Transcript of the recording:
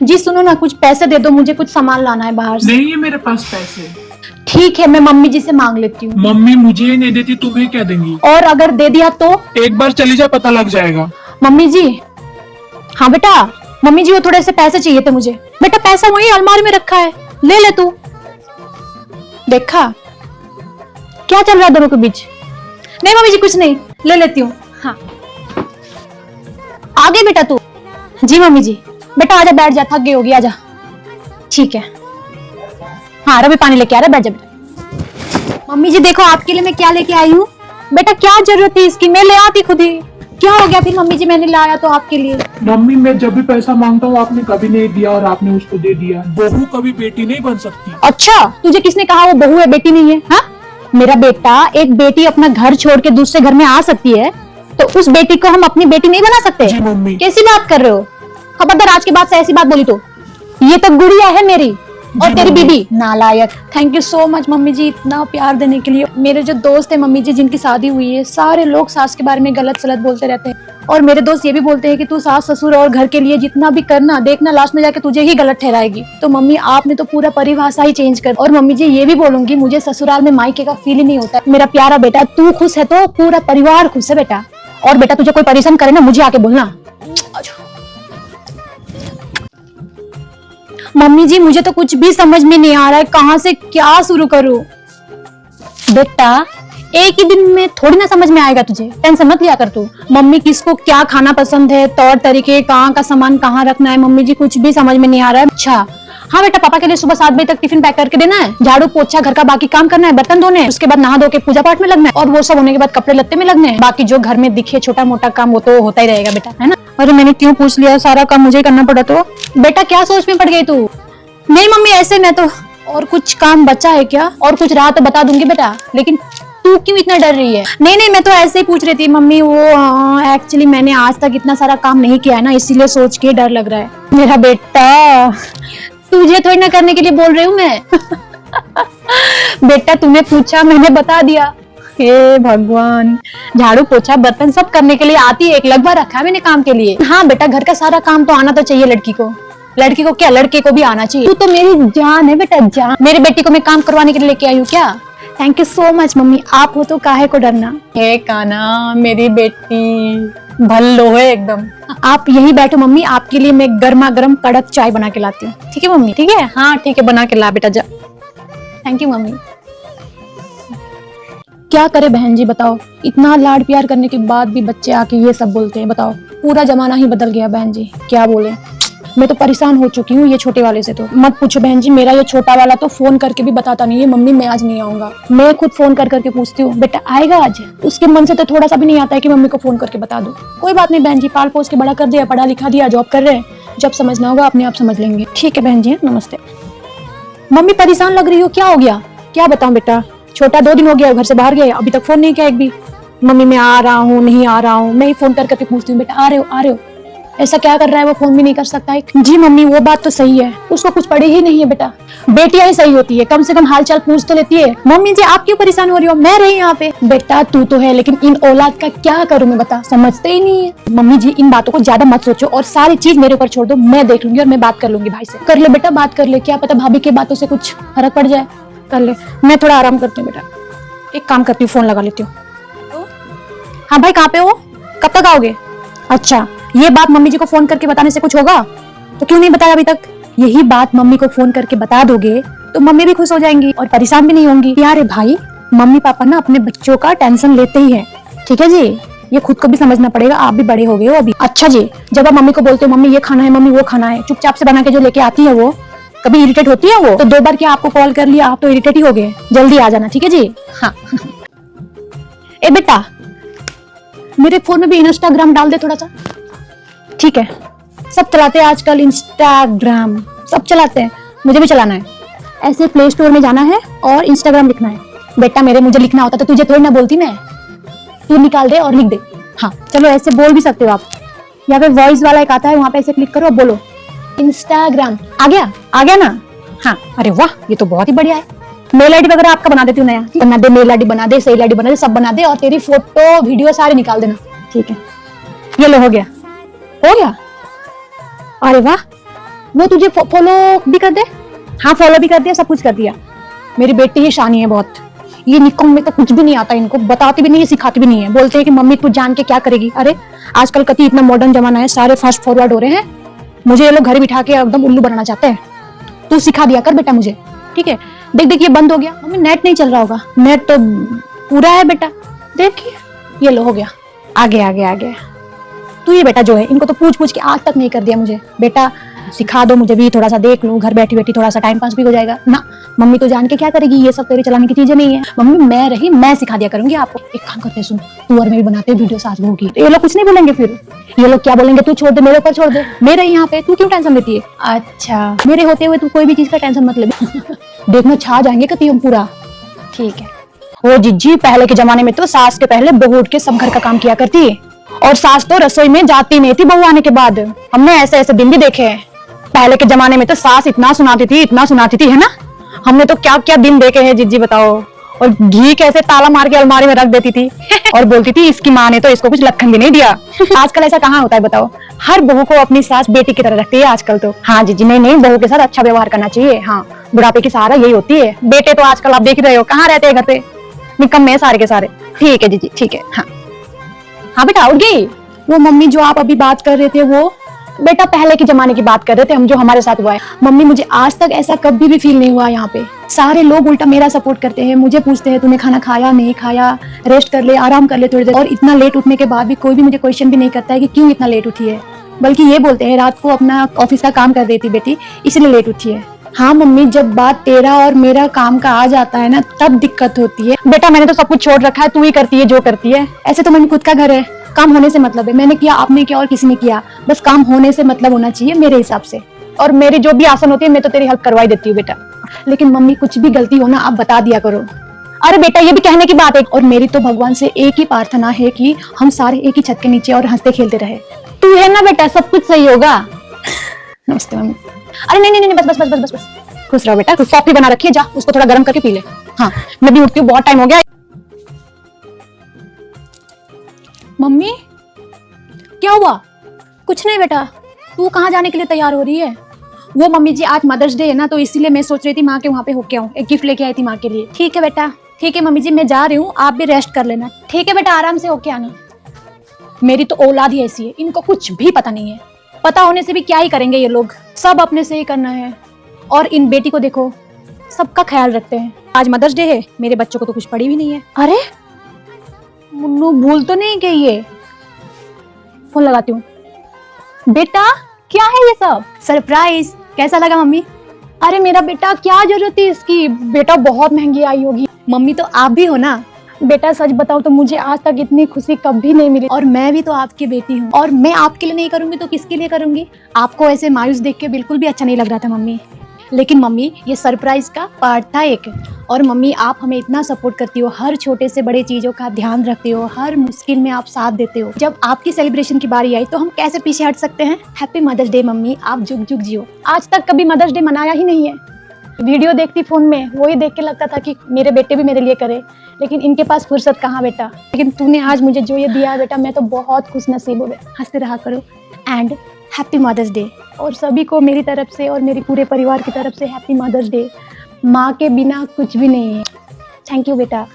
जी सुनो ना, कुछ पैसे दे दो, मुझे कुछ सामान लाना है बाहर से। नहीं है मेरे पास पैसे। ठीक है, मैं मम्मी जी से मांग लेती हूँ। मम्मी मुझे ही नहीं देती, तुम्हें क्या देंगी? और अगर दे दिया तो? एक बार चली जा, पता लग जाएगा। मम्मी जी, हाँ बेटा, मम्मी जी वो थोड़े से पैसे चाहिए थे मुझे। बेटा पैसा वही अलमारी में रखा है, ले ले तू। देखा क्या चल रहा है दोनों के बीच? नहीं मम्मी जी कुछ नहीं, ले लेती हूँ। हाँ आगे बेटा तू। जी मम्मी जी। बेटा आजा, बैठ जा, थक गई होगी, आजा। ठीक है, हाँ रवि पानी लेके आ रहा, बैठ जा बेटा। मम्मी जी देखो आपके लिए मैं क्या लेके आई हूँ। बेटा क्या जरूरत थी इसकी, मैं ले आती खुद ही। क्या हो गया फिर मम्मी जी, मैंने लाया तो आपके लिए। मम्मी मैं जब भी पैसा मांगता हूँ आपने कभी नहीं दिया और आपने उसको दे दिया। बहू कभी बेटी नहीं बन सकती। अच्छा तुझे किसने कहा वो बहू है बेटी नहीं है? हाँ मेरा बेटा, एक बेटी अपना घर छोड़ के दूसरे घर में आ सकती है, तो उस बेटी को हम अपनी बेटी नहीं बना सकते? जी मम्मी। कैसी बात कर रहे हो? खबरदार आज के बाद से ऐसी बात बोली तो। ये तो गुड़िया है मेरी और तेरी बीबी नालायक। Thank you so much mummy जी इतना प्यार देने के लिए। मेरे जो दोस्त है मम्मी जी जिनकी शादी हुई है, सारे लोग सास के बारे में गलत सलत बोलते रहते हैं, और मेरे दोस्त ये भी बोलते हैं कि तू सास ससुर और घर के लिए जितना भी करना, देखना लास्ट में जाके तुझे ही गलत ठहराएगी। तो मम्मी आपने तो पूरा परिभाषा ही चेंज कर। और मम्मी जी ये भी बोलूंगी, मुझे ससुराल में मायके का फील ही नहीं होता। मेरा प्यारा बेटा तू खुश है तो पूरा परिवार खुश है बेटा। और बेटा तुझे कोई परेशान करे ना, मुझे आके बोलना। मम्मी जी मुझे तो कुछ भी समझ में नहीं आ रहा है, कहाँ से क्या शुरू करूं। बेटा एक ही दिन में थोड़ी ना समझ में आएगा तुझे, टेंशन मत लिया कर तू। मम्मी किसको क्या खाना पसंद है, तौर तरीके, कहाँ का सामान कहाँ रखना है, मम्मी जी कुछ भी समझ में नहीं आ रहा है। अच्छा हाँ बेटा, पापा के लिए सुबह 7 बजे तक टिफिन पैक करके देना है, झाड़ू पोछा घर का बाकी काम करना है, बर्तन धोने हैं, उसके बाद नहा धो के पूजा पाठ में लगना है, और वो सब होने के बाद कपड़े लत्ते में लगने हैं। बाकी जो घर में दिखे छोटा मोटा काम वो तो होता ही रहेगा बेटा, है ना। अरे मैंने क्यों पूछ लिया, सारा काम मुझे करना पड़ा तो। बेटा क्या सोच में पड़ गई तू? नहीं मम्मी ऐसे मैं तो, और कुछ काम बचा है क्या? और कुछ रहा तो बता दूंगी बेटा, लेकिन तू क्यों इतना डर रही है? नहीं नहीं मैं तो ऐसे ही पूछ रही थी मम्मी, वो एक्चुअली मैंने आज तक इतना सारा काम नहीं किया है ना, इसीलिए सोच के डर लग रहा है। मेरा बेटा तुझे थोड़ी ना करने के लिए बोल रही हूँ मैं। बेटा तूने पूछा मैंने बता दिया। हे भगवान, झाड़ू पोछा बर्तन सब करने के लिए आती है, एक लगभग रखा है मैंने काम के लिए। हाँ बेटा घर का सारा काम तो आना तो चाहिए लड़की को। लड़की को क्या, लड़के को भी आना चाहिए। तू तो मेरी जान है बेटा, जान। मेरी बेटी को मैं काम करवाने के लिए लेके आई हूँ क्या? Thank you so much mummy, आप हो तो काहे को डरना। हे काना मेरी बेटी भल्लो है एकदम। आप यही बैठो मम्मी, आपके लिए मैं गर्मा गर्म कड़क चाय बना के लाती हूँ। ठीक है मम्मी? ठीक है, हाँ ठीक है, बना के ला बेटा जा। Thank you mummy. क्या करे बहन जी बताओ, इतना लाड प्यार करने के बाद भी बच्चे आके ये सब बोलते हैं। बताओ पूरा जमाना ही बदल गया बहन जी, क्या बोले। मैं तो परेशान हो चुकी हूँ ये छोटे वाले से, तो मत पूछो बहन जी। मेरा ये छोटा वाला तो फोन करके भी बताता नहीं है मम्मी मैं आज नहीं आऊंगा। मैं खुद फोन कर करके पूछती हूँ बेटा आएगा आज, उसके मन से तो थोड़ा सा भी नहीं आता है कि मम्मी को फोन करके बता दो। कोई बात नहीं बहन जी, पाल पोस के बड़ा कर दिया, पढ़ा लिखा दिया, जॉब कर रहे हैं, जब समझना होगा अपने आप समझ लेंगे। ठीक है बहन जी, नमस्ते। मम्मी परेशान लग रही हो, क्या हो गया? क्या बताऊं बेटा, छोटा 2 दिन हो गया घर से बाहर गया, अभी तक फोन नहीं किया एक भी। मम्मी मैं आ रहा हूँ, नहीं आ रहा हूँ, मैं ही फोन कर करके पूछती हूँ बेटा आ रहे हो आ रहे हो। ऐसा क्या कर रहा है, वो फोन भी नहीं कर सकता है। जी मम्मी वो बात तो सही है, उसको कुछ पड़ी ही नहीं है बेटा। बेटियां ही सही होती है, कम से कम हालचाल पूछ तो लेती है। मम्मी जी आप क्यों परेशान हो रही हो, मैं रही यहाँ पे। बेटा तू तो है, लेकिन इन औलाद का क्या करूँ मैं बता, समझते ही नहीं है। मम्मी जी इन बातों को ज्यादा मत सोचो और सारी चीज मेरे ऊपर छोड़ दो, मैं देख लूंगी और मैं बात कर लूंगी भाई से। कर ले बेटा बात कर ले, क्या पता भाभी की बातों से कुछ फर्क पड़ जाए। कर ले, मैं थोड़ा आराम करती हूँ बेटा। एक काम करती हूँ, फोन लगा लेती हूँ। हाँ भाई कहाँ पे हो, कब तक आओगे? अच्छा ये बात मम्मी जी को फोन करके बताने से कुछ होगा? तो क्यों नहीं बताया अभी तक? यही बात मम्मी को फोन करके बता दोगे तो मम्मी भी खुश हो जाएंगी और परेशान भी नहीं होंगी। यार भाई मम्मी पापा ना अपने बच्चों का टेंशन लेते ही हैं, ठीक है जी, ये खुद को भी समझना पड़ेगा, आप भी बड़े हो गए हो अभी। अच्छा जी, जब आप मम्मी को बोलते हो मम्मी ये खाना है मम्मी वो खाना है, चुपचाप से बना के जो लेके आती है वो, कभी इरिटेट होती है वो? तो 2 बार क्या आपको कॉल कर लिया, आप तो इरिटेट ही हो गए। जल्दी आ जाना ठीक है जी। हाँ। ए बेटा मेरे फोन में भी इंस्टाग्राम डाल दे थोड़ा सा। ठीक है, सब चलाते हैं आजकल इंस्टाग्राम, सब चलाते हैं, मुझे भी चलाना है। ऐसे प्ले स्टोर में जाना है और इंस्टाग्राम लिखना है। बेटा मेरे मुझे लिखना होता तो तुझे थोड़ी ना बोलती मैं, तू निकाल दे और लिख दे। हाँ चलो ऐसे बोल भी सकते हो आप। यहाँ पे वॉइस वाला एक आता है, वहां पे ऐसे क्लिक करो और बोलो इंस्टाग्राम। आ गया ना? हाँ अरे वाह ये तो बहुत ही बढ़िया है। मेल आईडी वगैरह आपका बना देती हूँ नया, बना दे, मेल आईडी बना दे, सही आईडी बना दे, सब बना दे, और तेरी फोटो वीडियो सारे निकाल देना। ठीक है ये लो, हो गया। अरे वाह वो तुझे फॉलो भी कर दे। हाँ फॉलो भी कर दिया, सब कुछ कर दिया। मेरी बेटी ही शानी है बहुत। ये निकम में तो कुछ भी नहीं आता इनको, बताती भी नहीं है, सिखाती भी नहीं है। बोलते हैं कि मम्मी तू जान के क्या करेगी। अरे आजकल कति इतना मॉडर्न जमाना है, सारे फास्ट फॉरवर्ड हो रहे हैं। मुझे ये लोग घर बिठा के एकदम उल्लू बनाना चाहते हैं। तू सिखा दिया कर बेटा मुझे, ठीक है। देख देख ये बंद हो गया। मम्मी नेट नहीं चल रहा होगा। नेट तो पूरा है बेटा, देखिए ये लो हो गया। आगे आगे आगे। तू ये बेटा जो है, इनको तो पूछ पूछ के आज तक नहीं कर दिया मुझे। बेटा सिखा दो मुझे भी, थोड़ा सा देख लूं, घर बैठी बैठी थोड़ा सा टाइम पास भी हो जाएगा ना। मम्मी तो जान के क्या करेगी, ये सब तेरे चलाने की चीजें नहीं है। मम्मी मैं रही, मैं सिखा दिया करूंगी आपको। एक काम करते सुन, तू और मैं भी बनाते वीडियो सास बहू की। ये लोग कुछ नहीं बोलेंगे फिर। ये लोग क्या बोलेंगे, तू छोड़ दे, मेरे ऊपर छोड़ दे, मैं रही यहाँ पे, तू क्यों टेंशन लेती है। अच्छा मेरे होते हुए तू कोई भी चीज का टेंशन मत ले। देखना छा जाएंगे कति हम पूरा। ठीक है। वो जिज्जी पहले के जमाने में तो सास के पहले बहू उठ के सब घर का काम किया करती है, और सास तो रसोई में जाती नहीं थी बहू आने के बाद। हमने ऐसे ऐसे दिन भी देखे हैं। पहले के जमाने में तो सास इतना सुनाती थी, इतना सुनाती थी, है ना। हमने तो क्या क्या दिन देखे हैं जिज्जी, बताओ। और घी कैसे ताला मार के अलमारी में रख देती थी और बोलती थी इसकी माँ ने तो इसको कुछ लखन भी नहीं दिया। आजकल ऐसा कहाँ होता है बताओ। हर बहू को अपनी सास बेटी की तरह रखती है आजकल तो। हाँ जिज्जी, नहीं नहीं, बहू के साथ अच्छा व्यवहार करना चाहिए। हाँ बुढ़ापे की सहारा यही होती है। बेटे तो आजकल आप देख ही रहे हो कहाँ रहते हैं, घर पे निकम्मे हैं सारे के सारे। ठीक है जीजी, ठीक है। हाँ हाँ बेटा उठ गई। वो मम्मी जो आप अभी बात कर रहे थे, वो बेटा पहले के जमाने की बात कर रहे थे हम, जो हमारे साथ हुआ है। मम्मी मुझे आज तक ऐसा कभी भी फील नहीं हुआ यहाँ पे। सारे लोग उल्टा मेरा सपोर्ट करते हैं, मुझे पूछते हैं तूने खाना खाया नहीं खाया, रेस्ट कर ले, आराम कर ले थोड़ी देर। और इतना लेट उठने के बाद भी कोई भी मुझे क्वेश्चन भी नहीं करता है कि क्यों इतना लेट उठी है। बल्कि ये बोलते हैं रात को अपना ऑफिस का काम कर रही थी बेटी, इसलिए लेट उठी है। हाँ मम्मी, जब बात तेरा और मेरा काम का आ जाता है ना, तब दिक्कत होती है। बेटा मैंने तो सब कुछ छोड़ रखा है, तू ही करती है जो करती है। ऐसे तो मम्मी खुद का घर है, काम होने से मतलब है। मैंने किया, आपने किया और किसी ने किया, बस काम होने से मतलब होना चाहिए मेरे हिसाब से। और मेरी जो भी आसन होती है मैं तो तेरी हेल्प करवा ही देती हूँ बेटा। लेकिन मम्मी कुछ भी गलती हो ना आप बता दिया करो। अरे बेटा ये भी कहने की बात है। और मेरी तो भगवान से एक ही प्रार्थना है कि हम सारे एक ही छत के नीचे और हंसते खेलते रहे। तू है ना बेटा, सब कुछ सही होगा। नमस्ते मम्मी। अरे नहीं नहीं नहीं, बस बस बस बस बस बस। खुश रहो बेटा। कुछ कॉफी बना रखी है, जा उसको थोड़ा गर्म करके पी ले। हाँ मैं भी उठती हूँ, बहुत टाइम हो गया। मम्मी क्या हुआ? कुछ नहीं बेटा, तू कहाँ जाने के लिए तैयार हो रही है? वो मम्मी जी आज मदर्स डे है ना, तो इसीलिए मैं सोच रही थी माँ के वहाँ पे होके आऊँ, एक गिफ्ट लेके आई थी माँ के लिए। ठीक है बेटा, ठीक है मम्मी जी, मैं जा रही हूँ, आप भी रेस्ट कर लेना। ठीक है बेटा, आराम से होके आना। मेरी तो औलाद ही ऐसी है, इनको कुछ भी पता नहीं है। पता होने से भी क्या ही करेंगे ये लोग, सब अपने से ही करना है। और इन बेटी को देखो, सबका ख्याल रखते हैं। आज मदर्स डे है, मेरे बच्चों को तो कुछ पड़ी भी नहीं है। अरे मुन्नू भूल तो नहीं गई है? फोन लगाती हूँ। बेटा क्या है ये सब? सरप्राइज। कैसा लगा मम्मी? अरे मेरा बेटा क्या जरूरत थी इसकी, बेटा बहुत महंगी आई होगी। मम्मी तो आप भी हो ना। बेटा सच बताओ तो मुझे आज तक इतनी खुशी कभी नहीं मिली, और मैं भी तो आपकी बेटी हूँ। और मैं आपके लिए नहीं करूंगी तो किसके लिए करूंगी? आपको ऐसे मायूस देख के बिल्कुल भी अच्छा नहीं लग रहा था मम्मी। लेकिन मम्मी ये सरप्राइज का पार्ट था एक। और मम्मी आप हमें इतना सपोर्ट करती हो, हर छोटे से बड़े चीज़ों का ध्यान रखते हो, हर मुश्किल में आप साथ देते हो। जब आपकी सेलिब्रेशन की बारी आई तो हम कैसे पीछे हट सकते हैं। हैप्पी मदर्स डे मम्मी, आप जुग जुग जियो। आज तक कभी मदर्स डे मनाया ही नहीं है। वीडियो देखती फोन में, वही देख के लगता था कि मेरे बेटे भी मेरे लिए करे, लेकिन इनके पास फुर्सत कहाँ बेटा। लेकिन तूने आज मुझे जो ये दिया है बेटा, मैं तो बहुत खुश नसीब हूँ। हंसते रहा करो। And happy mother's day. और सभी को मेरी तरफ से और मेरे पूरे परिवार की तरफ से हैप्पी मदर्स डे। माँ के बिना कुछ भी नहीं है। थैंक यू बेटा।